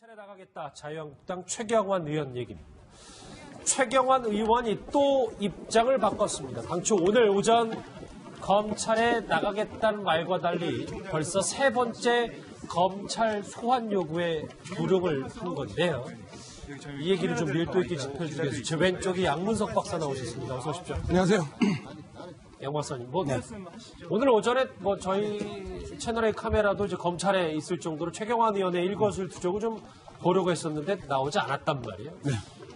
검찰에 나가겠다. 자유한국당 최경환 의원 얘기입니다. 최경환 의원이 또 입장을 바꿨습니다. 당초 오늘 오전 검찰에 나가겠다는 말과 달리 벌써 세 번째 검찰 소환 요구에 불응을 한 건데요. 이 얘기를 좀 밀도 있게 짚어주기 위해서 제 왼쪽이 양문석 박사 나오셨습니다. 어서 오십시오. 안녕하세요. 양 박사님, 오늘 오전에 저희 채널의 카메라도 이제 검찰에 있을 정도로 최경환 의원의 일거수일투족을 좀 보려고 했었는데 나오지 않았단 말이에요. 네.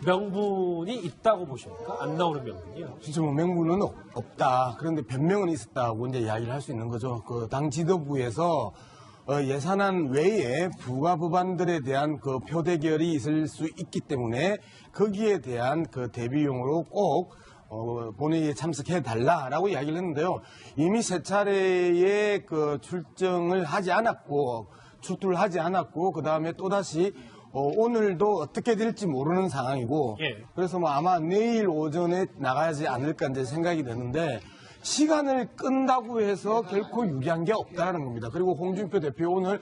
명분이 있다고 보십니까? 안 나오는 명분이요? 진짜 뭐 명분은 없다. 그런데 변명은 있었다고 이제 이야기를 할 수 있는 거죠. 그 당 지도부에서 예산안 외에 부가 법안들에 대한 그 표대결이 있을 수 있기 때문에 거기에 대한 그 대비용으로 꼭 본회의에 참석해달라라고 이야기를 했는데요. 이미 세 차례의 그 출정을 하지 않았고, 출두를 하지 않았고, 그 다음에 또다시 오늘도 어떻게 될지 모르는 상황이고, 예. 그래서 뭐 아마 내일 오전에 나가지 않을까 이제 생각이 드는데, 시간을 끈다고 해서 결코 유리한 게 없다라는 겁니다. 그리고 홍준표 대표 오늘,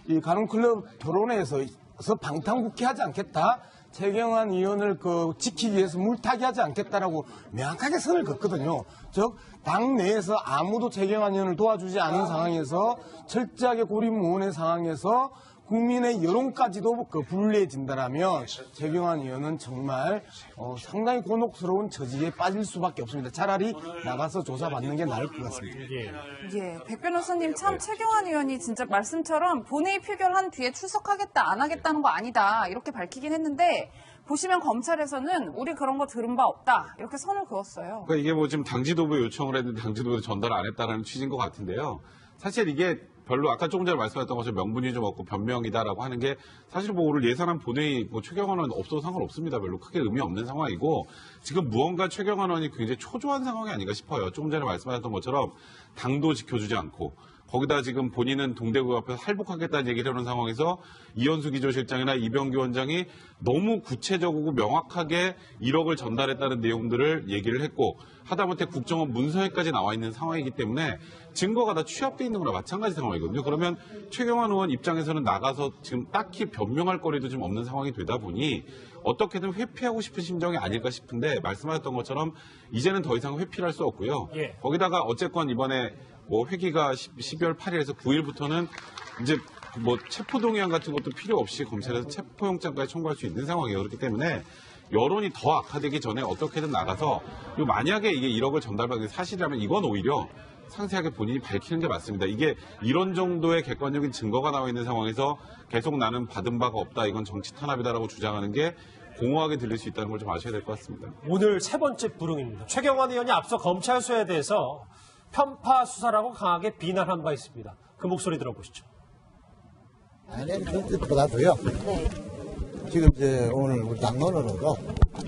이 가능클럽 토론회에서 방탄국회하지 않겠다? 최경환 의원을 지키기 위해서 물타기하지 않겠다라고 명확하게 선을 긋거든요. 즉, 당 내에서 아무도 최경환 의원을 도와주지 않은 상황에서 철저하게 고립무원의 상황에서 국민의 여론까지도 불리해진다라면 최경환 의원은 정말 상당히 곤혹스러운 처지에 빠질 수밖에 없습니다. 차라리 나가서 조사받는 게 나을 것 같습니다. 예, 백 변호사님 참 최경환 의원이 진짜 말씀처럼 본회의 표결한 뒤에 출석하겠다 안 하겠다는 거 아니다 이렇게 밝히긴 했는데 보시면 검찰에서는 우리 그런 거 들은 바 없다 이렇게 선을 그었어요. 그러니까 이게 뭐 지금 당 지도부에 요청을 했는데 당 지도부에 전달 안 했다라는 취지인 것 같은데요. 사실 이게 별로 아까 조금 전에 말씀하셨던 것처럼 명분이 좀 없고 변명이다라고 하는 게 사실 뭐 오늘 예산안 본회의 최경환 의원 없어도 상관없습니다. 별로 크게 의미 없는 상황이고 지금 무언가 최경환 의원이 굉장히 초조한 상황이 아닌가 싶어요. 조금 전에 말씀하셨던 것처럼 당도 지켜주지 않고 거기다 지금 본인은 동대구 앞에서 할복하겠다는 얘기를 하는 상황에서 이현수 기조실장이나 이병규 원장이 너무 구체적이고 명확하게 1억을 전달했다는 내용들을 얘기를 했고 하다못해 국정원 문서에까지 나와 있는 상황이기 때문에 증거가 다 취합되어 있는 거나 마찬가지 상황이거든요. 그러면 최경환 의원 입장에서는 나가서 지금 딱히 변명할 거리도 좀 없는 상황이 되다 보니 어떻게든 회피하고 싶은 심정이 아닐까 싶은데 말씀하셨던 것처럼 이제는 더 이상 회피를 할 수 없고요. 예. 거기다가 어쨌건 이번에 뭐 회기가 12월 8일에서 9일부터는 이제 뭐 체포동의안 같은 것도 필요 없이 검찰에서 체포영장까지 청구할 수 있는 상황이에요. 그렇기 때문에 여론이 더 악화되기 전에 어떻게든 나가서 만약에 이게 1억을 전달받은 게 사실이라면 이건 오히려 상세하게 본인이 밝히는 게 맞습니다. 이게 이런 정도의 객관적인 증거가 나와 있는 상황에서 계속 나는 받은 바가 없다. 이건 정치 탄압이다라고 주장하는 게 공허하게 들릴 수 있다는 걸 좀 아셔야 될 것 같습니다. 오늘 세 번째 불응입니다. 최경환 의원이 앞서 검찰 수사에 대해서 편파 수사라고 강하게 비난한 바 있습니다. 그 목소리 들어보시죠. 아니, 그 뜻보다도요. 지금 이제 오늘 우리 당론으로도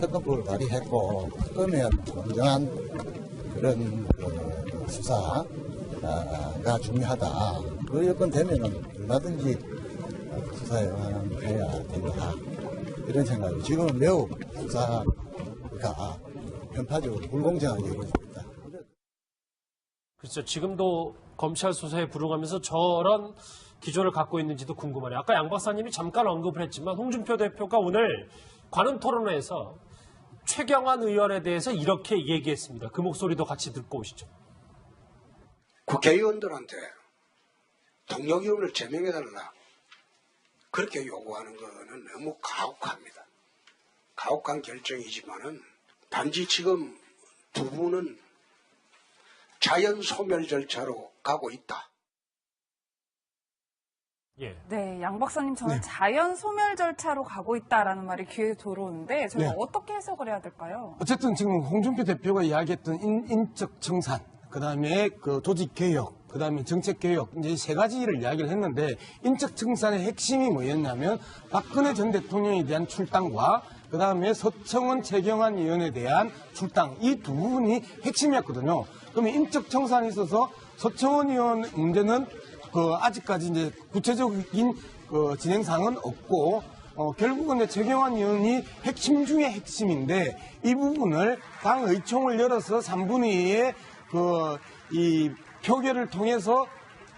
특검법을 발의했고, 특검의 공정한 그런 수사가 중요하다. 그 여건 되면은 얼마든지 수사에 해야 된다. 이런 생각이 지금은 매우 수사가 편파적으로 불공정하게 이루어집니다. 그렇죠. 지금도 검찰 수사에 불응하면서 저런 기조를 갖고 있는지도 궁금하네요. 아까 양 박사님이 잠깐 언급을 했지만 홍준표 대표가 오늘 관훈 토론회에서 최경환 의원에 대해서 이렇게 얘기했습니다. 그 목소리도 같이 듣고 오시죠. 국회의원들한테 동력위원을 제명해달라. 그렇게 요구하는 거는 너무 가혹합니다. 가혹한 결정이지만은 단지 지금 두 분은 자연 소멸 절차로 가고 있다. 예. 네, 양 박사님 저는 자연 소멸 절차로 가고 있다라는 말이 귀에 들어오는데 저는 네. 어떻게 해석을 해야 될까요? 어쨌든 지금 홍준표 대표가 이야기했던 인적 청산, 그 다음에 그 조직 개혁, 그 다음에 정책 개혁, 이제 세 가지를 이야기를 했는데 인적 청산의 핵심이 뭐였냐면 박근혜 전 대통령에 대한 출당과 그 다음에 서청원 최경환 의원에 대한 출당, 이 두 부분이 핵심이었거든요. 그러면 인적 청산에 있어서 서청원 의원 문제는 아직까지 이제 구체적인 진행상은 없고, 결국은 최경환 의원이 핵심 중에 핵심인데, 이 부분을 당 의총을 열어서 3분의 2의 이 표결을 통해서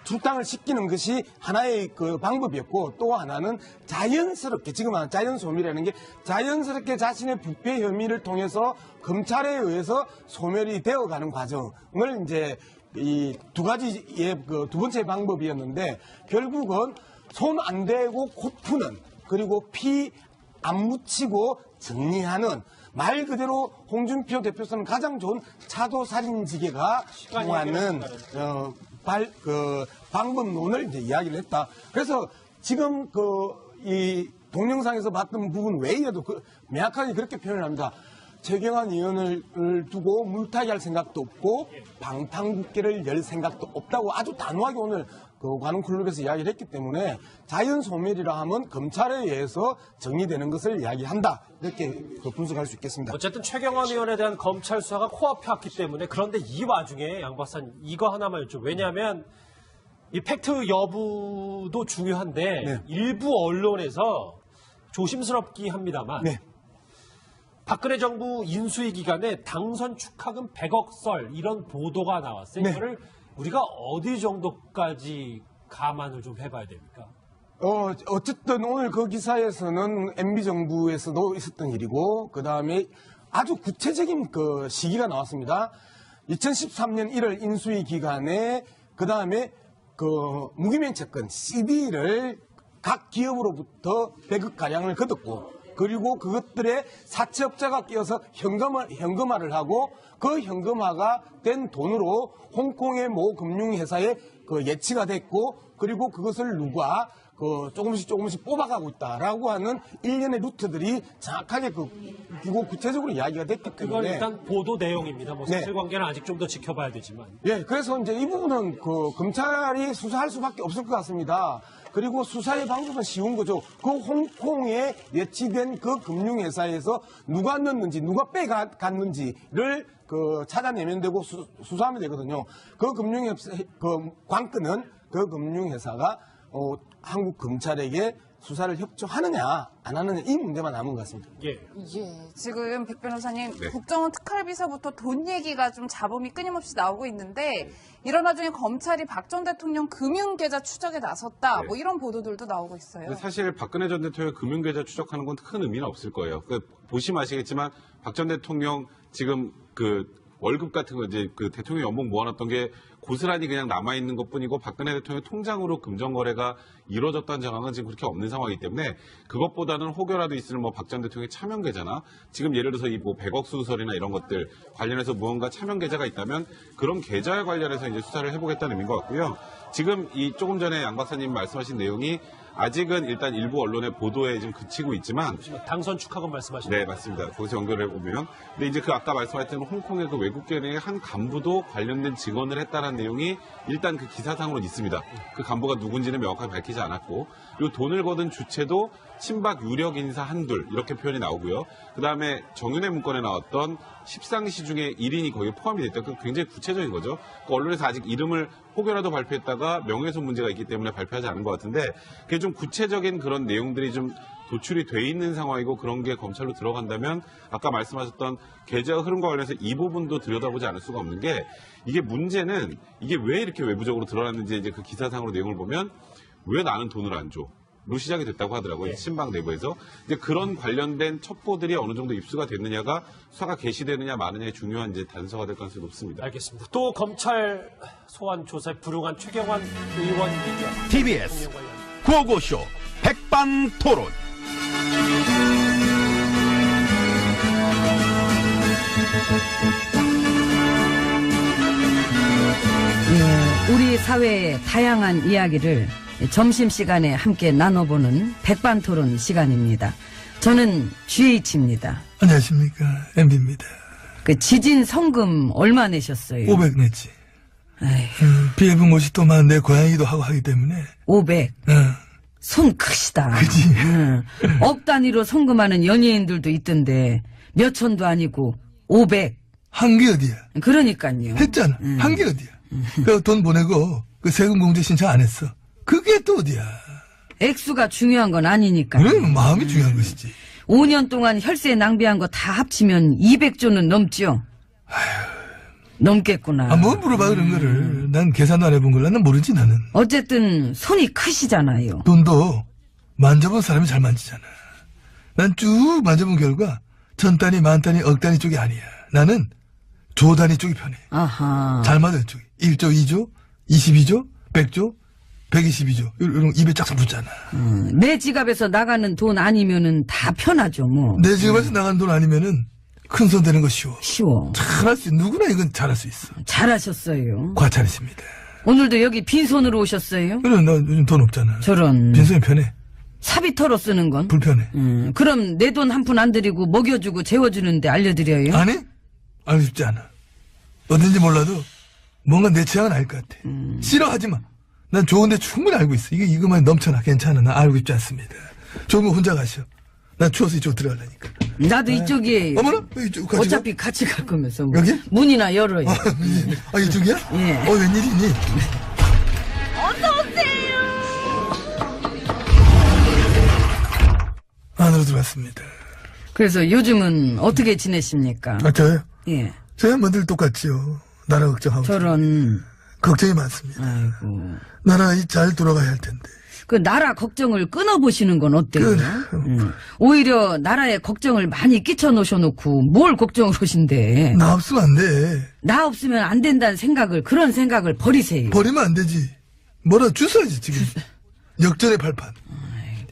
출당을 시키는 것이 하나의 그 방법이었고, 또 하나는 자연스럽게, 지금 말하는 자연소멸이라는 게 자연스럽게 자신의 부패 혐의를 통해서 검찰에 의해서 소멸이 되어가는 과정을 이제 이 두 가지의 그 두 번째 방법이었는데, 결국은 손 안 대고 코 푸는, 그리고 피 안 묻히고 정리하는, 말 그대로 홍준표 대표는 가장 좋은 차도살인지계가 통하는 방법론을 이제 이야기를 했다. 그래서 지금 이 동영상에서 봤던 부분 외에도 명확하게 그렇게 표현을 합니다. 최경환 의원을 두고 물타기 할 생각도 없고 방탄국회를 열 생각도 없다고 아주 단호하게 오늘 그 관훈클럽에서 이야기를 했기 때문에, 자연소멸이라 하면 검찰에 의해서 정리되는 것을 이야기한다, 이렇게 분석할 수 있겠습니다. 어쨌든 최경환 의원에 대한 검찰 수사가 코앞에 왔기 때문에, 그런데 이 와중에 양 박사님 이거 하나만 여쭤. 왜냐하면 이 팩트 여부도 중요한데 네. 일부 언론에서 조심스럽긴 합니다만 네. 박근혜 정부 인수위 기간에 당선 축하금 100억 썰 이런 보도가 나왔어요. 네. 이거를 우리가 어디 정도까지 감안을 좀 해봐야 됩니까? 어쨌든 오늘 그 기사에서는 MB정부에서도 있었던 일이고, 그 다음에 아주 구체적인 그 시기가 나왔습니다. 2013년 1월 인수위 기간에, 그 다음에 그 무기명 채권 CD를 각 기업으로부터 100억가량을 거뒀고, 그리고 그것들에 사채업자가 끼어서 현금화를 하고, 그 현금화가 된 돈으로 홍콩의 모 금융회사에 그 예치가 됐고, 그리고 그것을 누가 조금씩 뽑아가고 있다라고 하는 일련의 루트들이 정확하게 그리고 구체적으로 이야기가 됐기 그건 때문에. 일단 보도 내용입니다. 뭐 네. 사실관계는 아직 좀 더 지켜봐야 되지만. 예, 그래서 이제 이 부분은 그 검찰이 수사할 수밖에 없을 것 같습니다. 그리고 수사의 방법은 쉬운 거죠. 그 홍콩에 예치된 그 금융회사에서 누가 넣는지, 누가 빼갔는지를 찾아내면 되고 수사하면 되거든요. 그 금융회사, 관건은 그 금융회사가 한국 검찰에게 수사를 협조하느냐 안 하느냐, 이 문제만 남은 것 같습니다. 예. 예, 지금 백 변호사님, 네. 국정원 특활비서부터 돈 얘기가 좀 잡음이 끊임없이 나오고 있는데, 이런 와중에 검찰이 박 전 대통령 금융계좌 추적에 나섰다, 네. 뭐 이런 보도들도 나오고 있어요. 근데 사실 박근혜 전 대통령 금융계좌 추적하는 건 큰 의미는 없을 거예요. 보시면 아시겠지만 박 전 대통령 지금 월급 같은 거 이제 대통령 연봉 모아놨던 게 고스란히 그냥 남아있는 것 뿐이고, 박근혜 대통령 통장으로 금전거래가 이루어졌다는 정황은 지금 그렇게 없는 상황이기 때문에, 그것보다는 혹여라도 있을 박 전 대통령의 차명계좌나, 지금 예를 들어서 이 100억 수설이나 이런 것들 관련해서 무언가 차명계좌가 있다면 그런 계좌에 관련해서 이제 수사를 해보겠다는 의미인 것 같고요. 지금 조금 전에 양 박사님 말씀하신 내용이 아직은 일단 일부 언론의 보도에 좀 그치고 있지만, 당선 축하금 말씀하시는 네, 맞습니다. 거기서 연결해 보면. 근데 이제 아까 말씀하셨던 홍콩의 그 외국계의 한 간부도 관련된 증언을 했다는 내용이 일단 그 기사상으로 있습니다. 그 간부가 누군지는 명확하게 밝히지 않았고, 그리고 돈을 거둔 주체도 친박 유력 인사 한둘, 이렇게 표현이 나오고요. 그 다음에 정윤회 문건에 나왔던 십상시 중에 1인이 거기에 포함이 됐다. 그 굉장히 구체적인 거죠. 언론에서 아직 이름을 혹여라도 발표했다가 명예훼손 문제가 있기 때문에 발표하지 않은 것 같은데, 그게 좀 구체적인 그런 내용들이 좀 도출이 돼 있는 상황이고, 그런 게 검찰로 들어간다면 아까 말씀하셨던 계좌 흐름과 관련해서 이 부분도 들여다보지 않을 수가 없는 게, 이게 문제는 이게 왜 이렇게 외부적으로 드러났는지 이제 그 기사상으로 내용을 보면, 왜 나는 돈을 안 줘? 로 시작이 됐다고 하더라고요. 네. 신방 내부에서. 이제 그런 관련된 첩보들이 어느 정도 입수가 됐느냐가 수사가 개시되느냐 마느냐의 중요한 이제 단서가 될 가능성이 높습니다. 알겠습니다. 또 검찰 소환 조사에 불응한 최경환 의원 얘기합니다. TBS 구호고쇼 백반토론. 예, 우리 사회의 다양한 이야기를 점심시간에 함께 나눠보는 백반토론 시간입니다. 저는 GH입니다. 안녕하십니까, MB입니다. 그 지진 성금 얼마 내셨어요? 500 냈지. 아이, 비해본 곳이 또 막 내 고향이기도 하고 하기 때문에. 500. 손 크시다. 그지. 억 단위로 성금하는 연예인들도 있던데 몇 천도 아니고 500. 한 게 어디야? 그러니까요. 했잖아. 한 게 어디야? 그 돈 보내고 그 세금 공제 신청 안 했어. 그게 또 어디야? 액수가 중요한 건 아니니까요. 그래, 마음이 중요한 것이지. 5년 동안 혈세 낭비한 거 다 합치면 200조는 넘죠. 넘겠구나. 뭐 물어봐, 그런 거를. 난 계산도 안 해본 걸. 난 모르지, 나는. 어쨌든 손이 크시잖아요. 돈도 만져본 사람이 잘 만지잖아. 난 쭉 만져본 결과 천 단위, 만 단위, 억 단위 쪽이 아니야. 나는 조 단위 쪽이 편해. 아하. 잘 맞아요, 쪽이. 1조, 2조, 22조, 100조, 122조. 이런 입에 쫙쫙 붙잖아. 내 지갑에서 나가는 돈 아니면은 다 편하죠, 뭐. 내 지갑에서 나간 돈 아니면은 큰 손 되는 거 쉬워. 쉬워. 잘할 수 있어. 누구나 이건 잘할 수 있어. 잘하셨어요. 과찬이십니다. 오늘도 여기 빈손으로 오셨어요? 그래, 나 요즘 돈 없잖아. 저런. 빈손이 편해. 사비 털어 쓰는 건? 불편해. 그럼 내 돈 한 푼 안 드리고 먹여주고 재워주는데 알려드려요? 아니? 알고 싶지 않아. 어딘지 몰라도 뭔가 내 취향은 알 것 같아. 싫어하지 마. 난 좋은데 충분히 알고 있어. 이거만 넘쳐나. 괜찮아. 나 알고 싶지 않습니다. 좋으면 혼자 가셔. 난 추워서 이쪽 들어가려니까. 나도 이쪽이에요. 어머나? 이쪽 같이 어차피 같이 갈 거면서. 뭐. 여기? 문이나 열어요. 아, 이쪽이야? 예. 웬일이니? 안으로 들어왔습니다. 그래서 요즘은 어떻게 지내십니까? 아, 저요? 예. 저야 뭐 늘 똑같지요. 나라 걱정하고. 저런. 걱정이 많습니다. 아이고. 나라 잘 돌아가야 할 텐데. 그 나라 걱정을 끊어보시는 건 어때요? 오히려 나라에 걱정을 많이 끼쳐 놓으셔놓고 뭘 걱정을 하신대. 나 없으면 안 돼. 나 없으면 안 된다는 생각을, 그런 생각을 버리세요. 버리면 안 되지. 뭐라 주셔야지, 지금. 역전의 발판.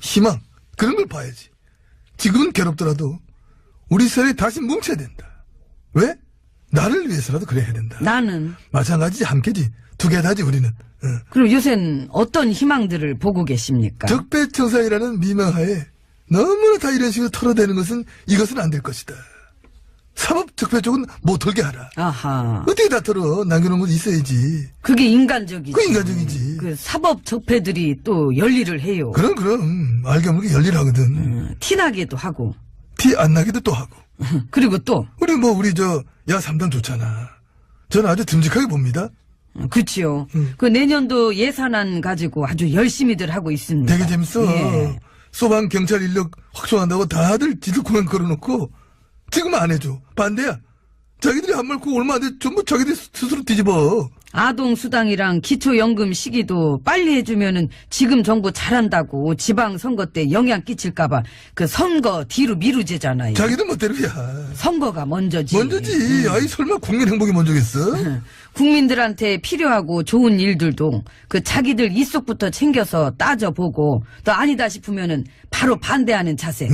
희망. 그런 걸 봐야지. 지금은 괴롭더라도 우리 사회에 다시 뭉쳐야 된다. 왜? 나를 위해서라도 그래야 된다. 나는. 마찬가지지, 함께지. 두 개 다지, 우리는. 그럼 요새는 어떤 희망들을 보고 계십니까? 적폐청산이라는 미명하에 너무나 다 이런 식으로 털어대는 이것은 안 될 것이다. 사법 적폐 쪽은 못 털게 하라. 아하. 어떻게 다 털어? 남겨놓은 건 있어야지. 그게 인간적이지. 그 인간적이지. 그 사법 적폐들이 또 열일을 해요. 그럼. 알게 모르게 열일하거든. 티나게도 하고. 티 안 나게도 또 하고. 그리고 또. 우리 야 3당 좋잖아. 저는 아주 듬직하게 봅니다. 그치요. 그 내년도 예산안 가지고 아주 열심히들 하고 있습니다. 되게 재밌어. 예. 소방 경찰 인력 확충한다고 다들 지들공항 걸어놓고 지금 안 해줘. 반대야. 자기들이 한 말 그거 얼마 안 돼. 전부 자기들이 스스로 뒤집어. 아동수당이랑 기초연금 시기도 빨리 해주면은 지금 정부 잘한다고 지방선거 때 영향 끼칠까봐 그 선거 뒤로 미루제잖아요. 자기들 멋대로야. 선거가 먼저지. 먼저지. 아이 설마 국민 행복이 먼저겠어? 국민들한테 필요하고 좋은 일들도 그 자기들 입속부터 챙겨서 따져보고 또 아니다 싶으면은 바로 반대하는 자세.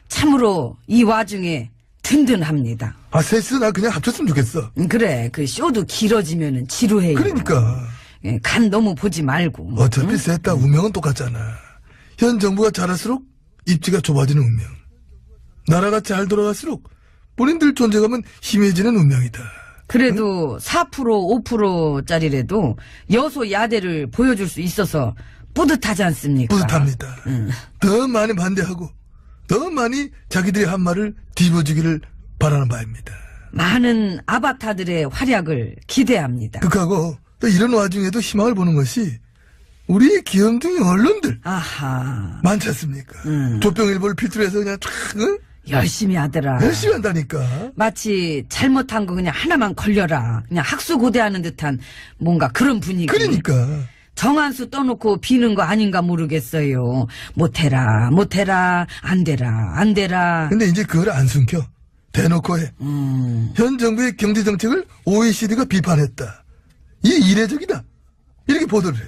참으로 이 와중에 든든합니다. 셋이서 나 그냥 합쳤으면 좋겠어. 그래, 그 쇼도 길어지면은 지루해요. 그러니까. 예, 간 너무 보지 말고. 어차피 셋 다 운명은 똑같잖아. 현 정부가 잘할수록 입지가 좁아지는 운명. 나라가 잘 돌아갈수록 본인들 존재감은 희미해지는 운명이다. 그래도 4% 5%짜리라도 여소야대를 보여줄 수 있어서 뿌듯하지 않습니까? 뿌듯합니다. 더 많이 반대하고 더 많이 자기들이 한 말을 뒤집어주기를 바라는 바입니다. 많은 아바타들의 활약을 기대합니다. 극하고 또 이런 와중에도 희망을 보는 것이 우리 귀염둥이 언론들 아하. 많지 않습니까? 조병일보를 필두로 해서 그냥 쫙 열심히 하더라. 열심히 한다니까. 마치 잘못한 거 그냥 하나만 걸려라. 그냥 학수고대하는 듯한 뭔가 그런 분위기. 그러니까. 정한수 떠놓고 비는 거 아닌가 모르겠어요. 못해라, 안 되라. 근데 이제 그걸 안 숨겨. 대놓고 해. 현 정부의 경제정책을 OECD가 비판했다. 이게 이례적이다. 이렇게 보도를 해.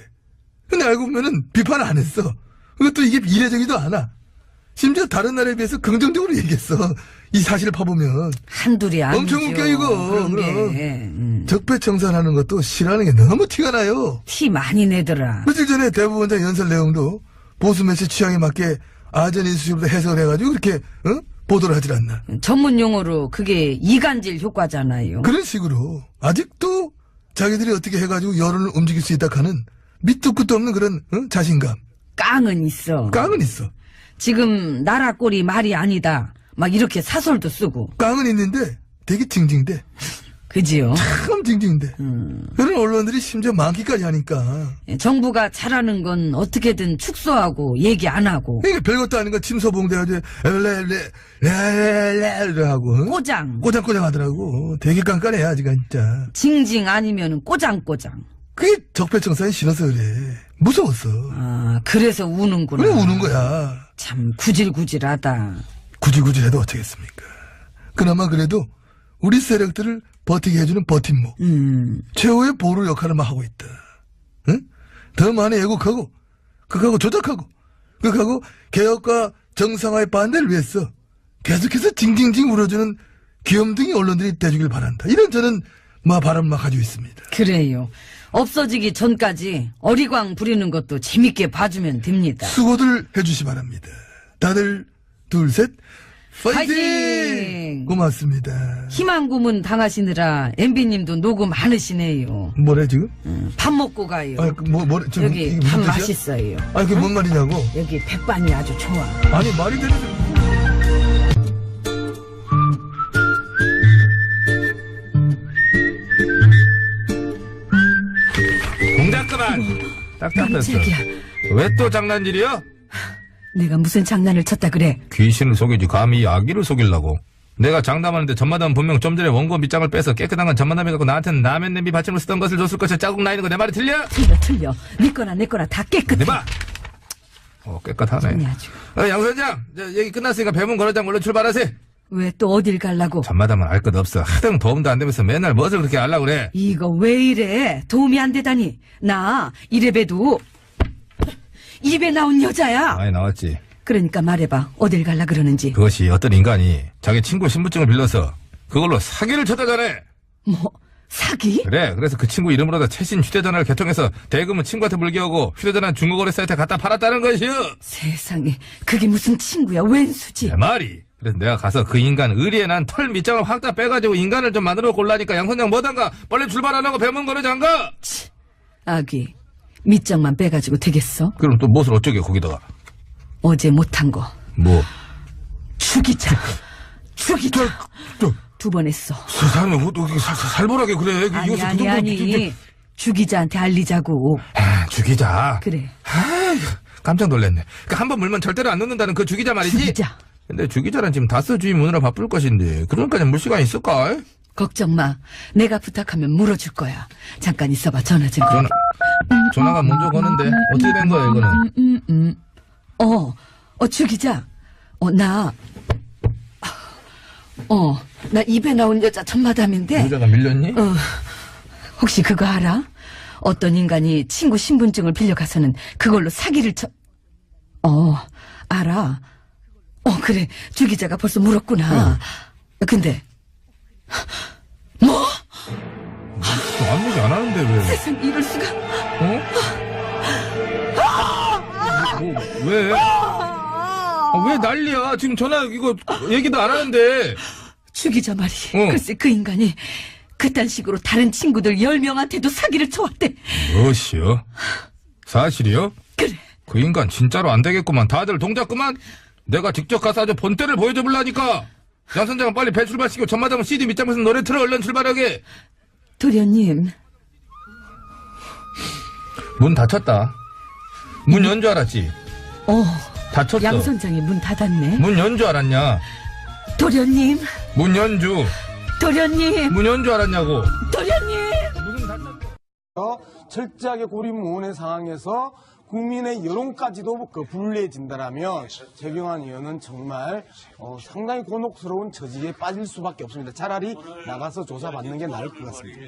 근데 알고 보면은 비판을 안 했어. 그것도 이게 이례적이도 않아. 심지어 다른 나라에 비해서 긍정적으로 얘기했어. 이 사실을 파보면. 한둘이 아니죠. 엄청 웃겨 이거. 그런 게. 적폐청산하는 것도 싫어하는 게 너무 티가 나요. 티 많이 내더라. 며칠 전에 대법원장 연설 내용도 보수 매체 취향에 맞게 아전 인수식으로 해석을 해가지고 그렇게 보도를 하질 않나. 전문 용어로 그게 이간질 효과잖아요. 그런 식으로 아직도 자기들이 어떻게 해가지고 여론을 움직일 수 있다 하는 밑도 끝도 없는 그런 자신감. 깡은 있어. 깡은 있어. 지금 나라 꼴이 말이 아니다. 막 이렇게 사설도 쓰고. 깡은 있는데 되게 징징대. 그지요? 참 징징인데. 그런 언론들이 심지어 많기까지 하니까. 정부가 잘하는 건 어떻게든 축소하고 얘기 안 하고 이게 별것도 아닌 거 침소봉대가지고 레레레레레 하고 응? 꼬장꼬장 하더라고. 되게 깐깐해 아직은 진짜. 징징 아니면 꼬장꼬장. 그게 적폐청산이 싫어서 그래. 무서웠어. 아, 그래서 우는구나. 그래 우는 거야. 참 구질구질하다. 구질구질해도 어쩌겠습니까. 그나마 그래도 우리 세력들을 버티게 해주는 버팀목. 최후의 보루 역할을 하고 있다. 응? 더 많이 애국하고 극하고 조작하고 극하고 개혁과 정상화의 반대를 위해서 계속해서 징징징 울어주는 귀염둥이 언론들이 돼주길 바란다. 이런 저는 바람만 가지고 있습니다. 그래요. 없어지기 전까지 어리광 부리는 것도 재밌게 봐주면 됩니다. 수고들 해주시 바랍니다. 다들 둘 셋 파이팅! 파이팅! 고맙습니다. 희망 고문 당하시느라 MB님도 노고 많으시네요. 뭐래 지금? 밥 먹고 가요. 아, 지금 여기 이게 밥 무슨 뜻이야? 맛있어요. 아니 그게 뭔 말이냐고? 여기 백반이 아주 좋아. 아니 말이 되는 공작 그만. 딱 잡혔어. 깜짝이야. 왜 또 장난질이야? 내가 무슨 장난을 쳤다 그래? 귀신을 속이지 감히 아기를 속이려고. 내가 장담하는데 전마담은 분명 좀 전에 원고 밑장을 빼서 깨끗한 건 전마담이 갖고 나한테는 라면 냄비 받침으로 쓰던 것을 줬을 것이야. 자국 나 있는 거 내 말이 틀려? 틀려. 네 거나 내 거나 다 깨끗해. 내봐. 깨끗하네. 아니, 아주. 양 선장, 얘기 끝났으니까 배문 걸어장 얼른 출발하세요. 왜 또 어딜 가려고? 전마담은 알 것 없어. 하등 도움도 안 되면서 맨날 무엇을 그렇게 하려고 그래. 이거 왜 이래? 도움이 안 되다니. 나 이래봬도 입에 나온 여자야. 많이 나왔지. 그러니까 말해봐. 어딜 갈라 그러는지. 그것이 어떤 인간이 자기 친구 신분증을 빌려서 그걸로 사기를 쳤다잖아. 뭐 사기? 그래. 그래서 그 친구 이름으로다 최신 휴대전화를 개통해서 대금은 친구한테 물게하고 휴대전화 중고거래 사이트에 갖다 팔았다는 것이요. 세상에. 그게 무슨 친구야. 웬수지. 내 말이. 그래서 내가 가서 그 인간 의리에 난 털 밑장을 확 다 빼가지고 인간을 좀 만들어 골라니까 양선장 뭐단가 빨리 출발 안 하고 배문 걸어 장가. 아기. 밑장만 빼가지고 되겠어? 그럼 또 무엇을 어쩌게 거기다가. 어제 못한 거. 뭐. 죽이자. 죽이자. 두 번 했어. 세상에 어떻게 살벌하게 그래. 아니. 주기자한테 알리자고. 죽이자. 그래. 깜짝 놀랐네. 그러니까 한 번 물면 절대로 안 놓는다는 그 죽이자 말이지. 주기자. 근데 주기자는 지금 다스 주임 오느라 바쁠 것인데 그러니까 물 시간 있을까? 걱정 마. 내가 부탁하면 물어줄 거야. 잠깐 있어봐. 전화 좀. 전화가 먼저 거는데 어떻게 된 거야 이거는? 주기자. 나 입에 나온 여자 전마담인데. 여자가 밀렸니? 혹시 그거 알아? 어떤 인간이 친구 신분증을 빌려가서는 그걸로 사기를 알아. 그래. 주기자가 벌써 물었구나. 근데 뭐? 아무 얘기 안 하는데 왜? 세상 이럴 수가. 왜? 왜 난리야? 지금 전화 이거 얘기도 안 하는데. 주기자 말이. 글쎄 그 인간이 그딴 식으로 다른 친구들 10명한테도 사기를 쳐왔대. 무엇이요? 사실이요? 그래. 그 인간 진짜로 안 되겠구만. 다들 동작 그만. 내가 직접 가서 아주 본때를 보여줘 볼라니까. 양 선장은 빨리 배 출발시키고 전마담은 CD 밑장에서 노래 틀어 얼른 출발하게. 도련님. 문 닫혔다. 문 연 줄 알았지? 닫혔어. 양 선장이 문 닫았네. 문 연 줄 알았냐? 도련님. 문 연주. 도련님. 문 연 줄 알았냐고. 도련님. 문은 닫혔어. 철저하게 고립무원의 상황에서 국민의 여론까지도 불리해진다라면 최경환 의원은 정말 상당히 곤혹스러운 처지에 빠질 수밖에 없습니다. 차라리 나가서 조사받는 게 나을 것 같습니다.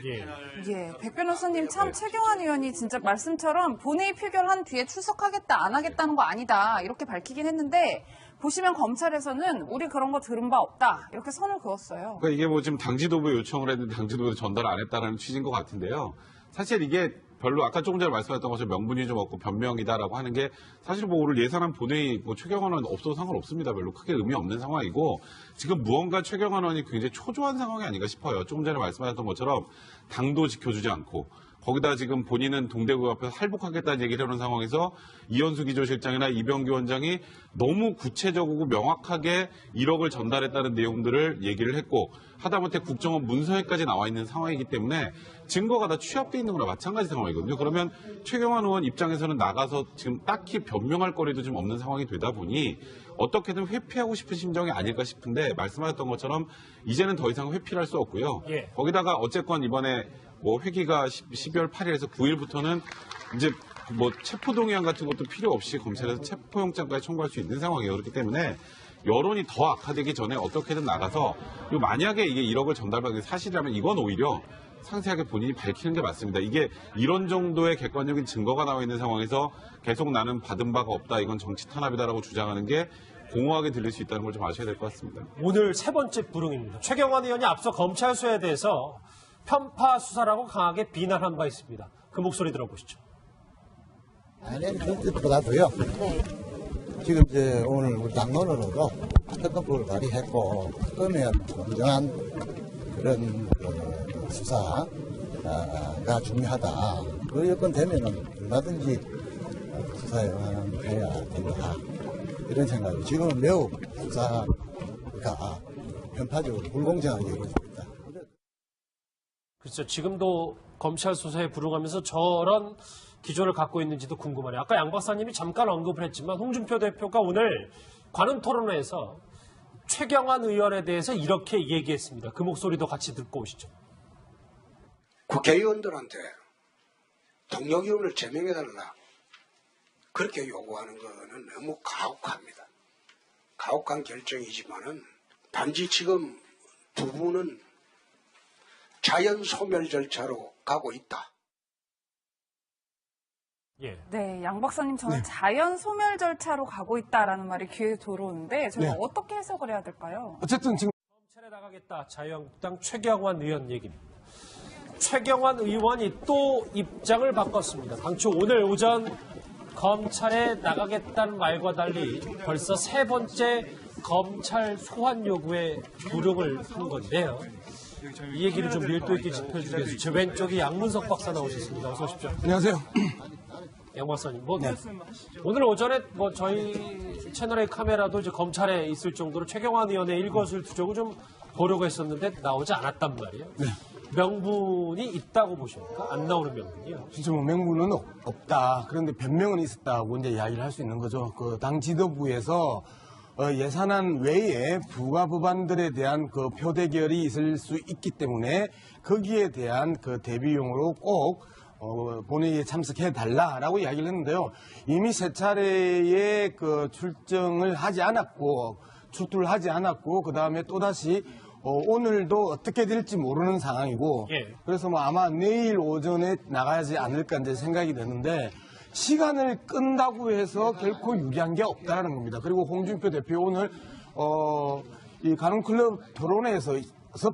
예, 백 변호사님 참 최경환 의원이 진짜 말씀처럼 본회의 표결한 뒤에 출석하겠다 안 하겠다는 거 아니다 이렇게 밝히긴 했는데 보시면 검찰에서는 우리 그런 거 들은 바 없다 이렇게 선을 그었어요. 그러니까 이게 뭐 지금 당지도부에 요청을 했는데 당지도부에 전달 안 했다라는 취지인 것 같은데요. 사실 이게 별로 아까 조금 전에 말씀하셨던 것처럼 명분이 좀 없고 변명이다라고 하는 게 사실 뭐 오늘 예산안 본회의 최경환 의원 없어도 상관없습니다. 별로 크게 의미 없는 상황이고 지금 무언가 최경환 의원이 굉장히 초조한 상황이 아닌가 싶어요. 조금 전에 말씀하셨던 것처럼 당도 지켜주지 않고 거기다 지금 본인은 동대구 앞에서 할복하겠다는 얘기를 하는 상황에서 이현수 기조실장이나 이병규 원장이 너무 구체적이고 명확하게 1억을 전달했다는 내용들을 얘기를 했고 하다못해 국정원 문서에까지 나와 있는 상황이기 때문에 증거가 다 취합되어 있는 거나 마찬가지 상황이거든요. 그러면 최경환 의원 입장에서는 나가서 지금 딱히 변명할 거리도 좀 없는 상황이 되다 보니 어떻게든 회피하고 싶은 심정이 아닐까 싶은데 말씀하셨던 것처럼 이제는 더 이상 회피를 할 수 없고요. 예. 거기다가 어쨌건 이번에 뭐 회기가 12월 8일에서 9일부터는 이제 뭐 체포동의안 같은 것도 필요 없이 검찰에서 체포영장까지 청구할 수 있는 상황이에요. 그렇기 때문에 여론이 더 악화되기 전에 어떻게든 나가서 그리고 만약에 이게 1억을 전달받은 게 사실이라면 이건 오히려 상세하게 본인이 밝히는 게 맞습니다. 이게 이런 정도의 객관적인 증거가 나와 있는 상황에서 계속 나는 받은 바가 없다. 이건 정치 탄압이다라고 주장하는 게 공허하게 들릴 수 있다는 걸 좀 아셔야 될 것 같습니다. 오늘 세 번째 불응입니다. 최경환 의원이 앞서 검찰 수사에 대해서 편파 수사라고 강하게 비난한 바 있습니다. 그 목소리 들어보시죠. 아니, 그 뜻보다도요. 지금 이제 오늘 우리 당론으로도 특검법을 발의했고, 특검에 공정한 그런 그 수사가 중요하다. 그 여건 되면은 얼마든지 수사에 해야 된다. 이런 생각이 지금은 매우 수사가 편파적으로 불공정하게 이루어지고 있다. 그렇죠. 지금도 검찰 수사에 불응하면서 저런 기조를 갖고 있는지도 궁금하네요. 아까 양 박사님이 잠깐 언급을 했지만 홍준표 대표가 오늘 관훈 토론회에서 최경환 의원에 대해서 이렇게 얘기했습니다. 그 목소리도 같이 듣고 오시죠. 국회의원들한테 동력위원을 제명해달라. 그렇게 요구하는 거는 너무 가혹합니다. 가혹한 결정이지만은 단지 지금 두 분은 자연 소멸 절차로 가고 있다. 예. 네, 양 박사님 저는 자연 소멸 절차로 가고 있다라는 말이 귀에 들어오는데 저희가 어떻게 해석을 해야 될까요? 어쨌든 지금 검찰에 나가겠다. 자유한국당 최경환 의원 얘기입니다. 최경환 의원이 또 입장을 바꿨습니다. 당초 오늘 오전 검찰에 나가겠다는 말과 달리 벌써 세 번째 검찰 소환 요구에 불응을 한 건데요. 이 얘기를 좀 밀도 있게 짚어주기 위해서 제 왼쪽이 양문석 박사 나오셨습니다. 어서 오십시오. 안녕하세요. 양 박사님, 오늘 오전에 저희 채널의 카메라도 이제 검찰에 있을 정도로 최경환 의원의 일거수일투족을 좀 보려고 했었는데 나오지 않았단 말이에요. 명분이 있다고 보십니까? 안 나오는 명분이요? 진짜 뭐 명분은 없다. 그런데 변명은 있었다고 이제 이야기를 할 수 있는 거죠. 그 당 지도부에서 예산안 외에 부가 법안들에 대한 그 표대결이 있을 수 있기 때문에 거기에 대한 그 대비용으로 꼭 본회의에 참석해 달라라고 이야기를 했는데요. 이미 세 차례의 그 출정을 하지 않았고 출두를 하지 않았고 그 다음에 또 다시 오늘도 어떻게 될지 모르는 상황이고 그래서 뭐 아마 내일 오전에 나가지 않을까 이제 생각이 되는데 시간을 끈다고 해서 결코 유리한 게 없다라는 겁니다. 그리고 홍준표 대표 오늘 이 가능클럽 토론회에서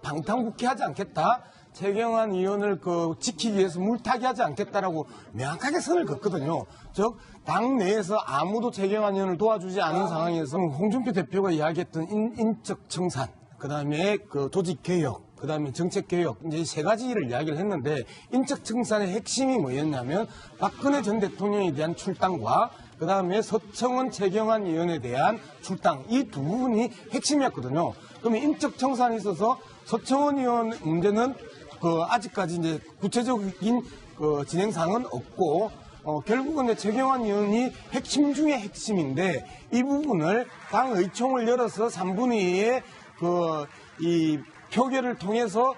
방탄국회하지 않겠다. 최경환 의원을 지키기 위해서 물타기하지 않겠다라고 명확하게 선을 긋거든요. 즉 당 내에서 아무도 최경환 의원을 도와주지 않은 상황에서 홍준표 대표가 이야기했던 인적 청산, 그다음에 그 조직 개혁, 그다음에 정책 개혁 이제 세 가지를 이야기를 했는데 인적 청산의 핵심이 뭐였냐면 박근혜 전 대통령에 대한 출당과 그다음에 서청원 최경환 의원에 대한 출당 이 두 부분이 핵심이었거든요. 그러면 인적 청산에 있어서 서청원 의원 문제는 아직까지 이제 구체적인 진행상은 없고 결국은 최경환 의원이 핵심 중의 핵심인데 이 부분을 당 의총을 열어서 3분의 2의 이 표결을 통해서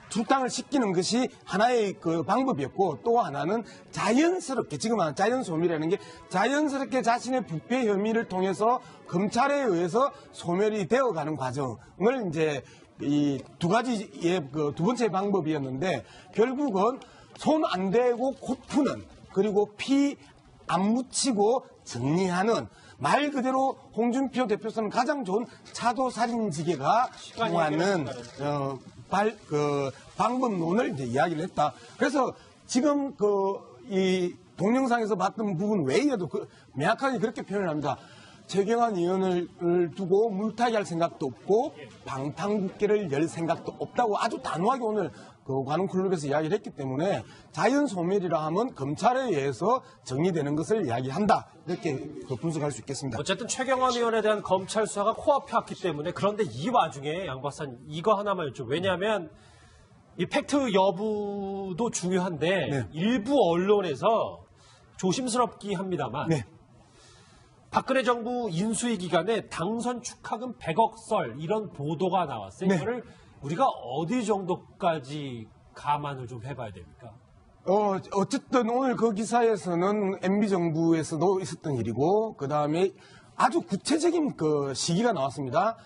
출당을 시키는 것이 하나의 그 방법이었고 또 하나는 자연스럽게 지금 하는 자연소멸이라는 게 자연스럽게 자신의 부패 혐의를 통해서 검찰에 의해서 소멸이 되어가는 과정을 이제 이 두 가지의 그 두 번째 방법이었는데 결국은 손 안 대고 코 푸는 그리고 피 안 묻히고 정리하는 말 그대로 홍준표 대표는 가장 좋은 차도살인지게가 통하는 방법론을 이제 이야기를 했다. 그래서 지금 이 동영상에서 봤던 부분 외에도 명확하게 그렇게 표현을 합니다. 최경환 의원을 두고 물타기할 생각도 없고 방탄국회를 열 생각도 없다고 아주 단호하게 오늘 그 관훈클럽에서 이야기를 했기 때문에 자연소멸이라 하면 검찰에 의해서 정리되는 것을 이야기한다. 이렇게 분석할 수 있겠습니다. 어쨌든 최경환 의원에 대한 검찰 수사가 코앞에 왔기 때문에 그런데 이 와중에 양 박사님 이거 하나만 여쭤. 왜냐하면 이 팩트 여부도 중요한데 네. 일부 언론에서 조심스럽긴 합니다만 네. 박근혜 정부 인수위 기간에 당선 축하금 100억 썰 이런 보도가 나왔어요. 네. 이거를 우리가 어디 정도까지 감안을 좀 해봐야 됩니까? 어쨌든 오늘 그 기사에서는 MB정부에서도 있었던 일이고, 그 다음에 아주 구체적인 그 시기가 나왔습니다.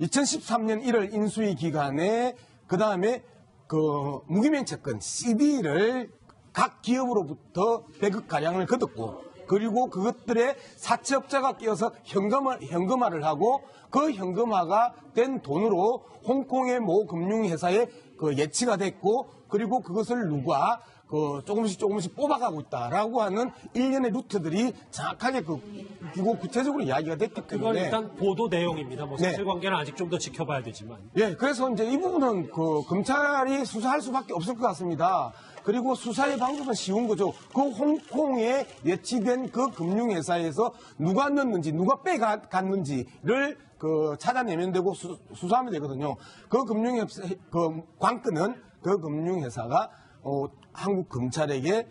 2013년 1월 인수위 기간에, 그 다음에 그 무기명 채권 CD를 각 기업으로부터 100억가량을 거뒀고, 그리고 그것들의 사채업자가 끼어서 현금화를 하고 그 현금화가 된 돈으로 홍콩의 모 금융회사에 그 예치가 됐고 그리고 그것을 누가 그 조금씩 뽑아가고 있다라고 하는 일련의 루트들이 정확하게 그리고 구체적으로 이야기가 됐기 그건 때문에 일단 보도 내용입니다. 뭐 네. 사실관계는 아직 좀 더 지켜봐야 되지만. 예, 그래서 이제 이 부분은 그 검찰이 수사할 수밖에 없을 것 같습니다. 그리고 수사의 방법은 쉬운 거죠. 그 홍콩에 예치된 그 금융회사에서 누가 넣었는지, 누가 빼갔는지를 그 찾아내면 되고 수사하면 되거든요. 그 금융회사, 그 관건은 그 금융회사가 한국 검찰에게